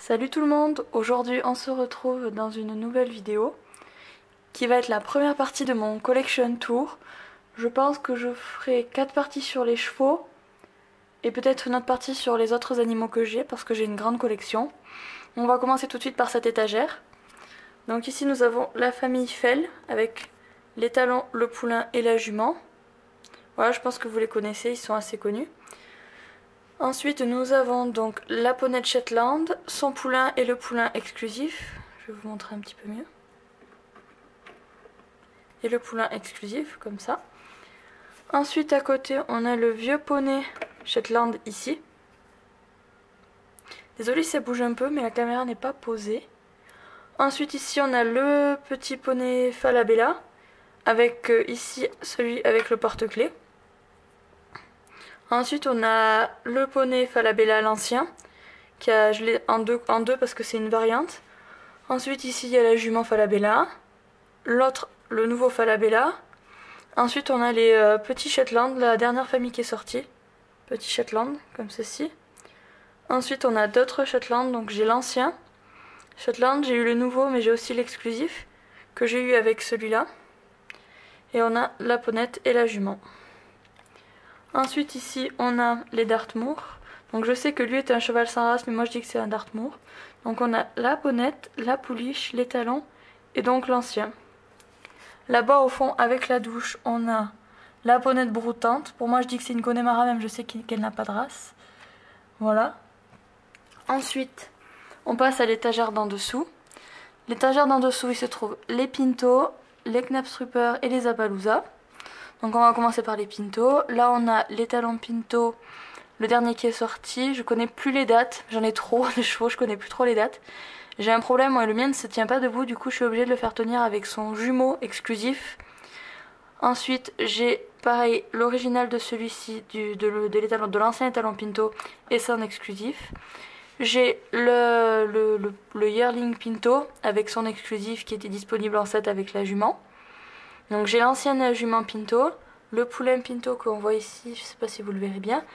Salut tout le monde, aujourd'hui on se retrouve dans une nouvelle vidéo qui va être la première partie de mon collection tour. Je pense que je ferai 4 parties sur les chevaux et peut-être une autre partie sur les autres animaux que j'ai parce que j'ai une grande collection. On va commencer tout de suite par cette étagère. Donc ici nous avons la famille Fell avec l'étalon, le poulain et la jument. Voilà, je pense que vous les connaissez, ils sont assez connus. Ensuite, nous avons donc la poney de Shetland, son poulain et le poulain exclusif. Je vais vous montrer un petit peu mieux. Et le poulain exclusif, comme ça. Ensuite, à côté, on a le vieux poney Shetland ici. Désolée si ça bouge un peu, mais la caméra n'est pas posée. Ensuite, ici, on a le petit poney Falabella, avec ici celui avec le porte-clés. Ensuite, on a le poney Falabella l'ancien, je l'ai en deux parce que c'est une variante. Ensuite, ici, il y a la jument Falabella, l'autre, le nouveau Falabella. Ensuite, on a les petits Shetland, la dernière famille qui est sortie. Petit Shetland, comme ceci. Ensuite, on a d'autres Shetland, donc j'ai l'ancien Shetland, j'ai eu le nouveau, mais j'ai aussi l'exclusif, que j'ai eu avec celui-là. Et on a la ponette et la jument. Ensuite ici on a les Dartmoor. Donc je sais que lui est un cheval sans race mais moi je dis que c'est un Dartmoor. Donc on a la ponette, la pouliche, les talons et donc l'ancien. Là-bas au fond avec la douche on a la ponette broutante. Pour moi je dis que c'est une Connemara même je sais qu'elle n'a pas de race. Voilà. Ensuite on passe à l'étagère d'en dessous. L'étagère d'en dessous il se trouve les Pinto, les Knabstruper et les Appaloosa. Donc on va commencer par les Pinto. Là on a l'étalon Pinto, le dernier qui est sorti. Je connais plus les dates, j'en ai trop de chevaux, je connais plus trop les dates. J'ai un problème, moi le mien ne se tient pas debout, du coup je suis obligée de le faire tenir avec son jumeau exclusif. Ensuite j'ai pareil l'original de celui-ci, de l'ancien étalon Pinto et son exclusif. J'ai le Yearling Pinto avec son exclusif qui était disponible en set avec la jument. Donc j'ai l'ancienne jument Pinto, le poulain Pinto qu'on voit ici, je sais pas si vous le verrez bien.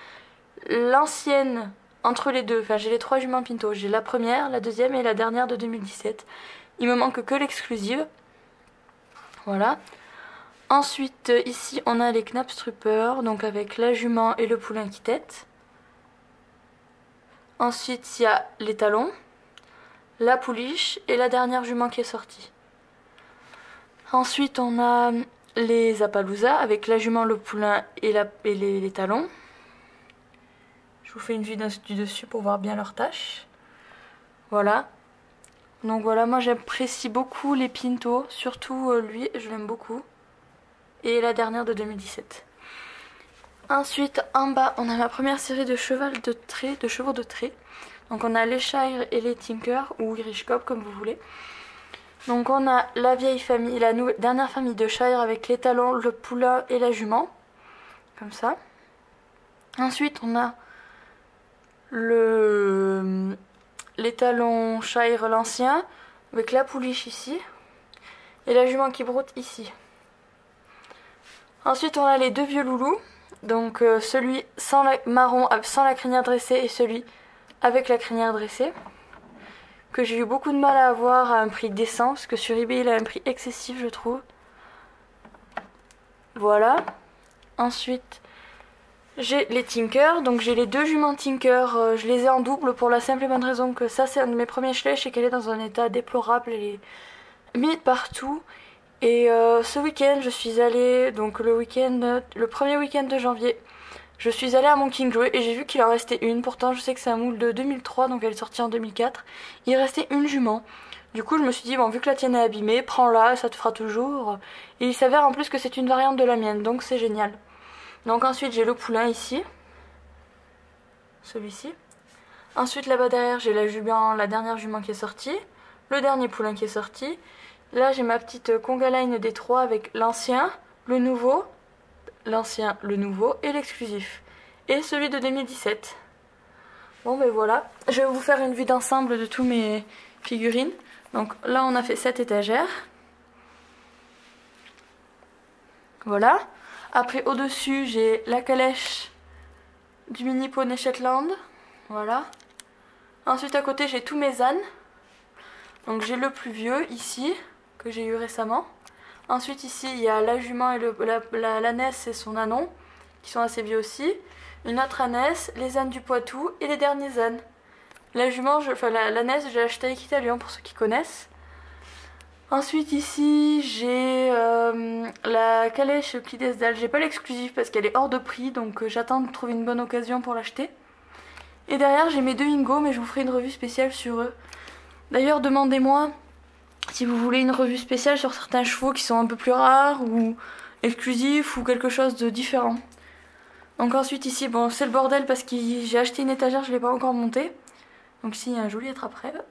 L'ancienne, entre les deux, enfin j'ai les 3 juments Pinto, j'ai la première, la deuxième et la dernière de 2017. Il me manque que l'exclusive. Voilà. Ensuite ici on a les Knabstruper, donc avec la jument et le poulain qui tète. Ensuite il y a les talons, la pouliche et la dernière jument qui est sortie. Ensuite, on a les Appaloosa avec la jument, le poulain et les talons. Je vous fais une vue du dessus pour voir bien leurs taches. Voilà. Donc voilà, moi j'apprécie beaucoup les Pinto, surtout lui, je l'aime beaucoup. Et la dernière de 2017. Ensuite, en bas, on a ma première série de chevaux de trait. Donc on a les Shire et les Tinker, ou Irish Cob comme vous voulez. Donc on a la vieille famille, la dernière famille de Shire avec les talons, le poulain et la jument. Comme ça. Ensuite on a les talons Shire l'ancien avec la pouliche ici. Et la jument qui broute ici. Ensuite on a les deux vieux loulous. Donc celui sans marron sans la crinière dressée et celui avec la crinière dressée. Que j'ai eu beaucoup de mal à avoir à un prix décent, parce que sur eBay il a un prix excessif je trouve. Voilà. Ensuite j'ai les Tinker, donc j'ai les 2 juments Tinker, je les ai en double pour la simple et bonne raison que ça c'est un de mes premiers chelets et qu'elle est dans un état déplorable, elle est mise partout. Et ce week-end je suis allée, donc le premier week-end de janvier, je suis allée à mon Kingjoy et j'ai vu qu'il en restait une. Pourtant je sais que c'est un moule de 2003 donc elle est sortie en 2004. Il restait une jument. Du coup je me suis dit bon vu que la tienne est abîmée, prends-la, ça te fera toujours. Et il s'avère en plus que c'est une variante de la mienne donc c'est génial. Donc ensuite j'ai le poulain ici. Celui-ci. Ensuite là-bas derrière j'ai la dernière jument qui est sortie. Le dernier poulain qui est sorti. Là j'ai ma petite Conga Line des 3 avec l'ancien, le nouveau. L'ancien, le nouveau et l'exclusif. Et celui de 2017. Bon ben voilà. Je vais vous faire une vue d'ensemble de tous mes figurines. Donc là on a fait cette étagère. Voilà. Après au dessus j'ai la calèche du mini poney Shetland. Voilà. Ensuite à côté j'ai tous mes ânes. Donc j'ai le plus vieux ici, que j'ai eu récemment. Ensuite ici il y a la jument et l'ânesse et son ânon, qui sont assez vieux aussi. Une autre ânesse, les ânes du Poitou et les derniers ânes. La jument, l'ânesse, j'ai acheté à Equitalion pour ceux qui connaissent. Ensuite ici j'ai la calèche Pied d'Esdale. J'ai pas l'exclusive parce qu'elle est hors de prix, donc j'attends de trouver une bonne occasion pour l'acheter. Et derrière j'ai mes deux Ingo, mais je vous ferai une revue spéciale sur eux. D'ailleurs demandez-moi si vous voulez une revue spéciale sur certains chevaux qui sont un peu plus rares ou exclusifs ou quelque chose de différent. Donc ensuite ici, bon c'est le bordel parce que j'ai acheté une étagère, je ne l'ai pas encore montée. Donc ici il y a un joli attrape-rêve.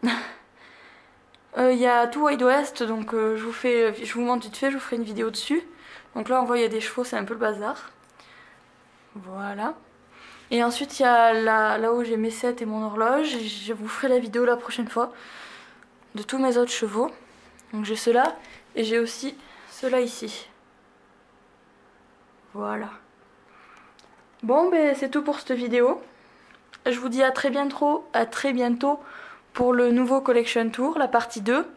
Il y a tout Wild West, donc je vous montre vite fait, je vous ferai une vidéo dessus. Donc là on voit il y a des chevaux, c'est un peu le bazar. Voilà. Et ensuite il y a là où j'ai mes sets et mon horloge. Et je vous ferai la vidéo la prochaine fois de tous mes autres chevaux. Donc j'ai ceux-là et j'ai aussi ceux-là ici. Voilà. Bon ben c'est tout pour cette vidéo. Je vous dis à très bientôt pour le nouveau Collection Tour, la partie 2.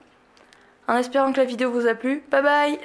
En espérant que la vidéo vous a plu. Bye bye!